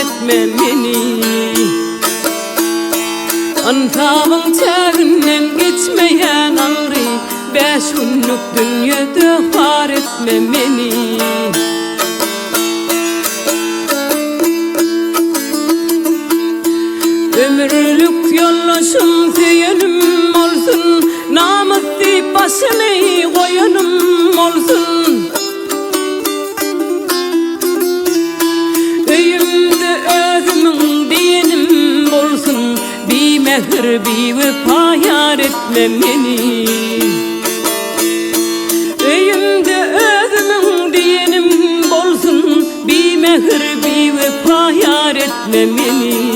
etme beni. Antağın çağından geçmeyen ağrı, 5 günlük dünyada var etme beni. Ömürlük yollaşım seyenim olsun, namuslu başını koyanım olsun. Öyümde özümün diyenim olsun, bir mehir bir vefa yar etme beni. Öyümde özümün diyenim olsun, bir mehir bir vefa yar etme beni.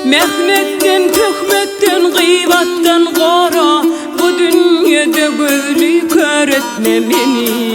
Mehmetten, töhmetten, gıybattan gora, bu dünyada gözlü kör etme beni.